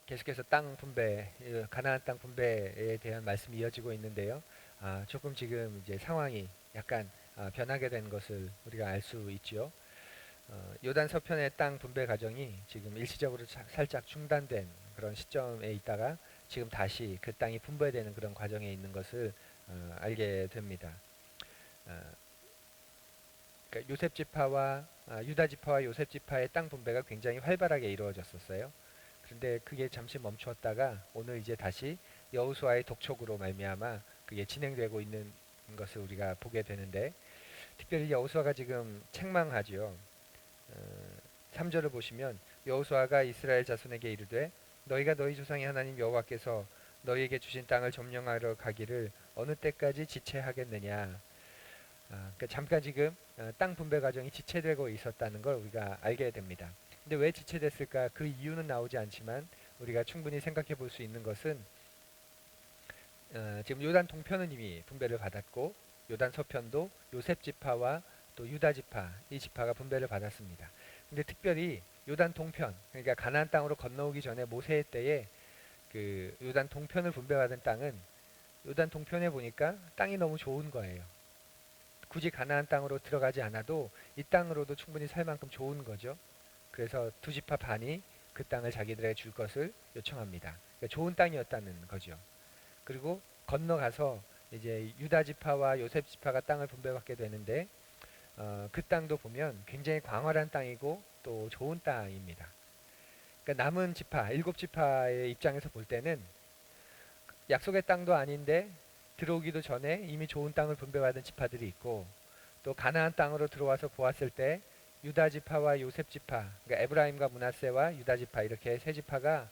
계속해서 땅 분배, 가나안 땅 분배에 대한 말씀이 이어지고 있는데요. 조금 지금 이제 상황이 약간 변하게 된 것을 우리가 알 수 있죠. 요단 서편의 땅 분배 과정이 지금 일시적으로 살짝 중단된 그런 시점에 있다가 지금 다시 그 땅이 분배되는 그런 과정에 있는 것을 알게 됩니다. 어, 그러니까 요셉 지파와 유다 지파와 요셉 지파의 땅 분배가 굉장히 활발하게 이루어졌었어요. 그런데 그게 잠시 멈추었다가 오늘 이제 다시 여호수아의 독촉으로 말미암아 그게 진행되고 있는 것을 우리가 보게 되는데, 특별히 여호수아가 지금 책망하지요. 3절을 보시면 여호수아가 이스라엘 자손에게 이르되 너희가 너희 조상의 하나님 여호와께서 너희에게 주신 땅을 점령하러 가기를 어느 때까지 지체하겠느냐. 그러니까 잠깐 지금 땅 분배 과정이 지체되고 있었다는 걸 우리가 알게 됩니다. 근데 왜 지체됐을까? 그 이유는 나오지 않지만 우리가 충분히 생각해 볼 수 있는 것은 지금 요단 동편은 이미 분배를 받았고 요단 서편도 요셉 지파와 또 유다 지파, 이 지파가 분배를 받았습니다. 근데 특별히 요단 동편, 그러니까 가나안 땅으로 건너오기 전에 모세 때에 그 요단 동편을 분배받은 땅은 요단 동편에 보니까 땅이 너무 좋은 거예요. 굳이 가나안 땅으로 들어가지 않아도 이 땅으로도 충분히 살 만큼 좋은 거죠. 그래서 두 지파 반이 그 땅을 자기들에게 줄 것을 요청합니다. 그러니까 좋은 땅이었다는 거죠. 그리고 건너가서 이제 유다 지파와 요셉 지파가 땅을 분배받게 되는데 그 땅도 보면 굉장히 광활한 땅이고 또 좋은 땅입니다. 그러니까 남은 지파, 일곱 지파의 입장에서 볼 때는 약속의 땅도 아닌데 들어오기도 전에 이미 좋은 땅을 분배받은 지파들이 있고, 또 가나안 땅으로 들어와서 보았을 때 유다 지파와 요셉 지파, 그러니까 에브라임과 므낫세와 유다 지파 이렇게 세 지파가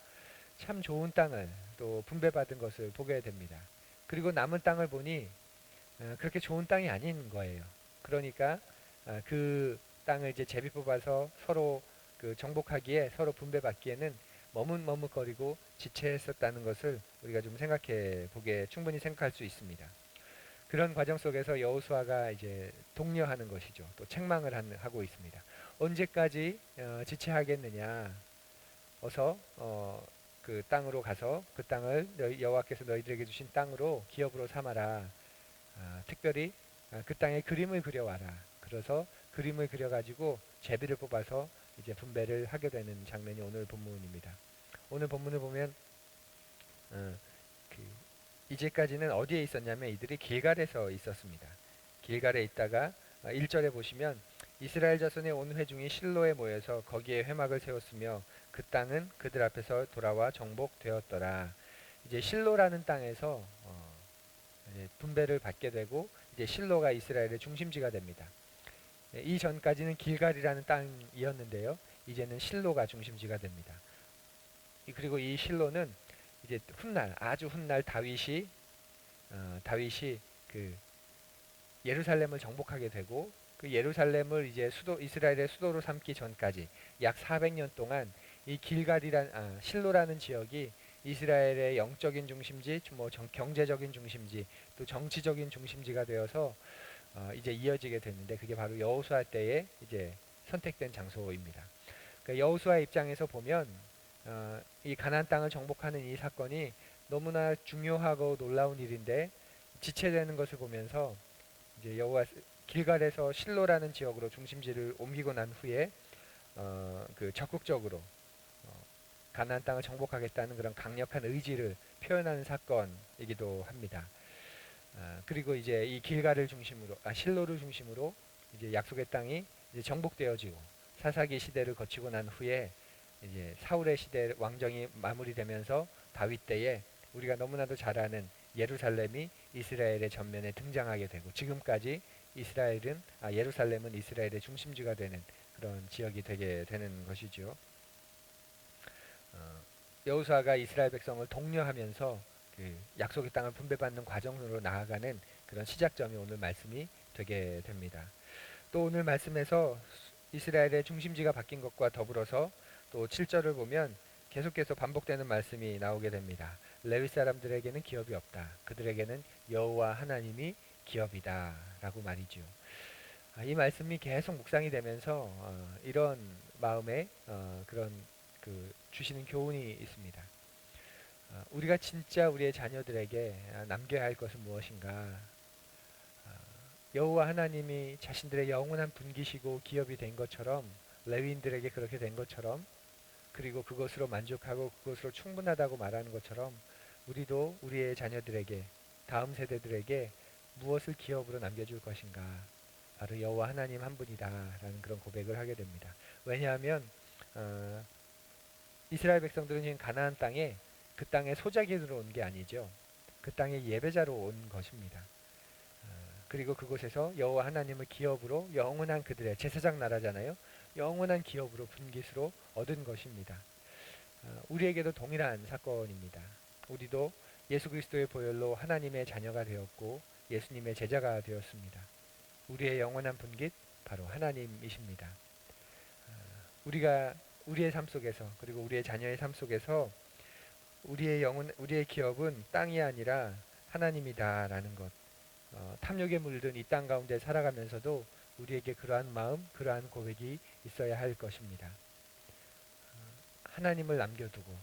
참 좋은 땅을 또 분배받은 것을 보게 됩니다. 그리고 남은 땅을 보니 그렇게 좋은 땅이 아닌 거예요. 그러니까 그 땅을 이제 제비 뽑아서 서로 그 정복하기에, 서로 분배받기에는 머뭇머뭇거리고 지체했었다는 것을 우리가 좀 생각해 보게, 충분히 생각할 수 있습니다. 그런 과정 속에서 여호수아가 이제 독려하는 것이죠. 또 책망을 하고 있습니다. 언제까지 지체하겠느냐? 어서 그 땅으로 가서 그 땅을 여호와께서 너희들에게 주신 땅으로 기업으로 삼아라. 특별히 그 땅에 그림을 그려와라. 그래서 그림을 그려가지고 제비를 뽑아서 이제 분배를 하게 되는 장면이 오늘 본문입니다. 오늘 본문을 보면 어, 그 이제까지는 어디에 있었냐면 이들이 길갈에서 있었습니다. 길갈에 있다가 1절에 보시면 이스라엘 자손의 온 회중이 실로에 모여서 거기에 회막을 세웠으며 그 땅은 그들 앞에서 돌아와 정복되었더라. 이제 실로라는 땅에서 이제 분배를 받게 되고 이제 실로가 이스라엘의 중심지가 됩니다. 이 전까지는 길갈이라는 땅이었는데요. 이제는 실로가 중심지가 됩니다. 그리고 이 실로는 이제 훗날, 아주 훗날 다윗이 그 예루살렘을 정복하게 되고 그 예루살렘을 이제 이스라엘의 수도로 삼기 전까지 약 400년 동안 이 실로라는 지역이 이스라엘의 영적인 중심지, 뭐 경제적인 중심지, 또 정치적인 중심지가 되어서 이제 이어지게 됐는데, 그게 바로 여호수아 때에 이제 선택된 장소입니다. 그러니까 여호수아 입장에서 보면 이 가나안 땅을 정복하는 이 사건이 너무나 중요하고 놀라운 일인데 지체되는 것을 보면서 이제 여호와 길갈에서 실로라는 지역으로 중심지를 옮기고 난 후에 그 적극적으로 가나안 땅을 정복하겠다는 그런 강력한 의지를 표현하는 사건이기도 합니다. 그리고 이제 이 길갈을 중심으로 실로를 중심으로 이제 약속의 땅이 이제 정복되어지고 사사기 시대를 거치고 난 후에 이제 사울의 시대 왕정이 마무리되면서 다윗 때에 우리가 너무나도 잘 아는 예루살렘이 이스라엘의 전면에 등장하게 되고, 지금까지 예루살렘은 이스라엘의 중심지가 되는 그런 지역이 되게 되는 것이죠. 여호수아가 이스라엘 백성을 독려하면서 그 약속의 땅을 분배받는 과정으로 나아가는 그런 시작점이 오늘 말씀이 되게 됩니다. 또 오늘 말씀에서 이스라엘의 중심지가 바뀐 것과 더불어서 또 7절을 보면 계속해서 반복되는 말씀이 나오게 됩니다. 레위 사람들에게는 기업이 없다. 그들에게는 여호와 하나님이 기업이다. 라고 말이죠. 이 말씀이 계속 묵상이 되면서 이런 마음에 그런 그 주시는 교훈이 있습니다. 우리가 진짜 우리의 자녀들에게 남겨야 할 것은 무엇인가? 여호와 하나님이 자신들의 영원한 분기시고 기업이 된 것처럼, 레위인들에게 그렇게 된 것처럼, 그리고 그것으로 만족하고 그것으로 충분하다고 말하는 것처럼, 우리도 우리의 자녀들에게, 다음 세대들에게 무엇을 기업으로 남겨줄 것인가? 바로 여호와 하나님 한 분이다라는 그런 고백을 하게 됩니다. 왜냐하면 어, 이스라엘 백성들은 지금 가나안 땅에, 그 땅의 소작인으로 온 게 아니죠. 그 땅의 예배자로 온 것입니다. 그리고 그곳에서 여호와 하나님을 기업으로, 영원한 그들의 제사장 나라잖아요. 영원한 기업으로, 분깃으로 얻은 것입니다. 우리에게도 동일한 사건입니다. 우리도 예수 그리스도의 보혈로 하나님의 자녀가 되었고 예수님의 제자가 되었습니다. 우리의 영원한 분깃 바로 하나님이십니다. 우리가 우리의 삶 속에서, 그리고 우리의 자녀의 삶 속에서 우리의 기업은 땅이 아니라 하나님이다라는 것. 탐욕에 물든 이 땅 가운데 살아가면서도 우리에게 그러한 마음, 그러한 고백이 있어야 할 것입니다. 하나님을 남겨두고,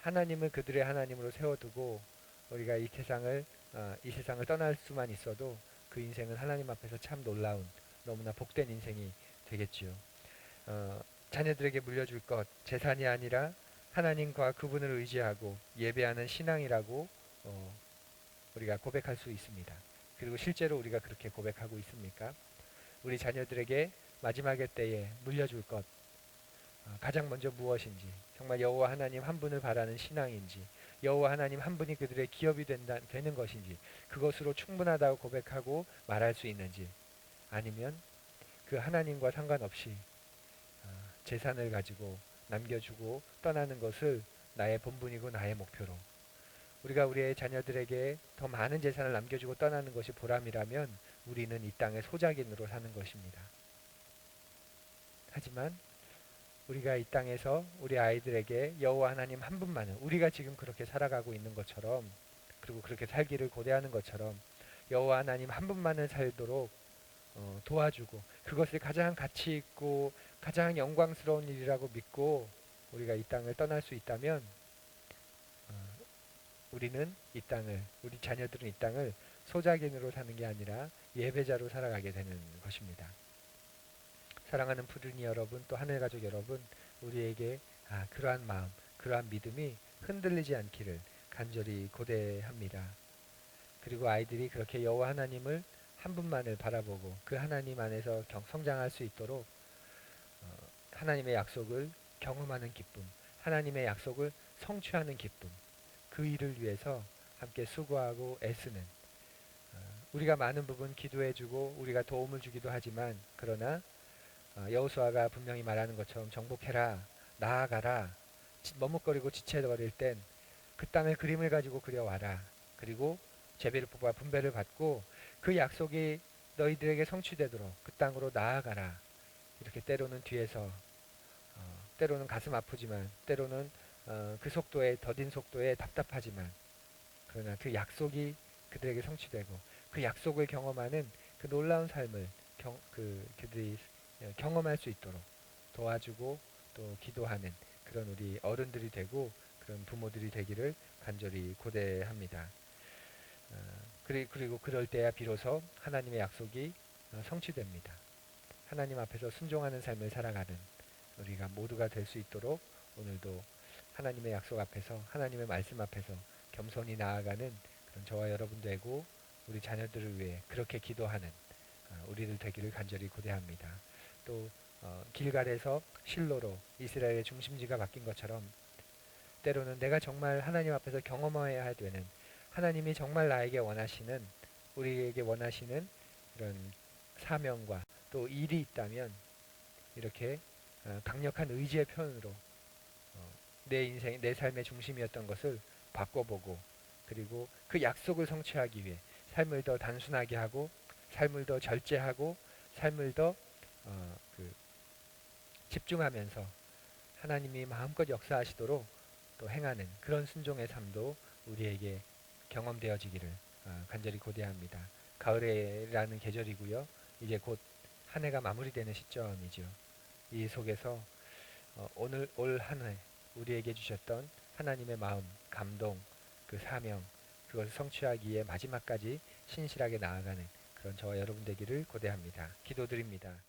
하나님을 그들의 하나님으로 세워두고, 우리가 이 세상을 떠날 수만 있어도 그 인생은 하나님 앞에서 참 놀라운, 너무나 복된 인생이 되겠지요. 자녀들에게 물려줄 것, 재산이 아니라 하나님과 그분을 의지하고 예배하는 신앙이라고 우리가 고백할 수 있습니다. 그리고 실제로 우리가 그렇게 고백하고 있습니까? 우리 자녀들에게 마지막의 때에 물려줄 것, 가장 먼저 무엇인지, 정말 여호와 하나님 한 분을 바라는 신앙인지, 여호와 하나님 한 분이 그들의 기업이 되는 것인지, 그것으로 충분하다고 고백하고 말할 수 있는지, 아니면 그 하나님과 상관없이 재산을 가지고 남겨주고 떠나는 것을 나의 본분이고 나의 목표로, 우리가 우리의 자녀들에게 더 많은 재산을 남겨주고 떠나는 것이 보람이라면 우리는 이 땅의 소작인으로 사는 것입니다. 하지만 우리가 이 땅에서 우리 아이들에게 여호와 하나님 한 분만을, 우리가 지금 그렇게 살아가고 있는 것처럼, 그리고 그렇게 살기를 고대하는 것처럼 여호와 하나님 한 분만을 살도록 도와주고, 그것을 가장 가치 있고 가장 영광스러운 일이라고 믿고 우리가 이 땅을 떠날 수 있다면, 우리 자녀들은 이 땅을 소작인으로 사는 게 아니라 예배자로 살아가게 되는 것입니다. 사랑하는 푸르니 여러분, 또 하늘가족 여러분, 우리에게 그러한 마음, 그러한 믿음이 흔들리지 않기를 간절히 고대합니다. 그리고 아이들이 그렇게 여호와 하나님을 한 분만을 바라보고 그 하나님 안에서 성장할 수 있도록 하나님의 약속을 경험하는 기쁨, 하나님의 약속을 성취하는 기쁨, 그 일을 위해서 함께 수고하고 애쓰는, 우리가 많은 부분 기도해주고 우리가 도움을 주기도 하지만, 그러나 여호수아가 분명히 말하는 것처럼 정복해라, 나아가라, 머뭇거리고 지체거릴 땐 그 땅의 그림을 가지고 그려와라. 그리고 제비를 뽑아 분배를 받고 그 약속이 너희들에게 성취되도록 그 땅으로 나아가라. 이렇게 때로는 뒤에서, 때로는 가슴 아프지만, 때로는 그 속도에, 더딘 속도에 답답하지만, 그러나 그 약속이 그들에게 성취되고 그 약속을 경험하는 그 놀라운 삶을 그들이 경험할 수 있도록 도와주고 또 기도하는 그런 우리 어른들이 되고 그런 부모들이 되기를 간절히 고대합니다. 그리고 그럴 때야 비로소 하나님의 약속이 성취됩니다. 하나님 앞에서 순종하는 삶을 살아가는 우리가 모두가 될 수 있도록 오늘도 하나님의 약속 앞에서, 하나님의 말씀 앞에서 겸손히 나아가는 그런 저와 여러분 되고 우리 자녀들을 위해 그렇게 기도하는 우리들 되기를 간절히 고대합니다. 또 길갈에서 실로로 이스라엘의 중심지가 바뀐 것처럼 때로는 내가 정말 하나님 앞에서 경험해야 되는, 하나님이 정말 나에게 원하시는, 우리에게 원하시는 이런 사명과 또 일이 있다면 이렇게 강력한 의지의 표현으로 내 인생, 내 삶의 중심이었던 것을 바꿔보고, 그리고 그 약속을 성취하기 위해 삶을 더 단순하게 하고, 삶을 더 절제하고, 삶을 더 집중하면서 하나님이 마음껏 역사하시도록 또 행하는 그런 순종의 삶도 우리에게 경험되어지기를 간절히 고대합니다. 가을이라는 계절이고요. 이제 곧 한 해가 마무리되는 시점이죠. 이 속에서 올 한 해 우리에게 주셨던 하나님의 마음, 감동, 그 사명, 그것을 성취하기 위해 마지막까지 신실하게 나아가는 그런 저와 여러분 되기를 고대합니다. 기도드립니다.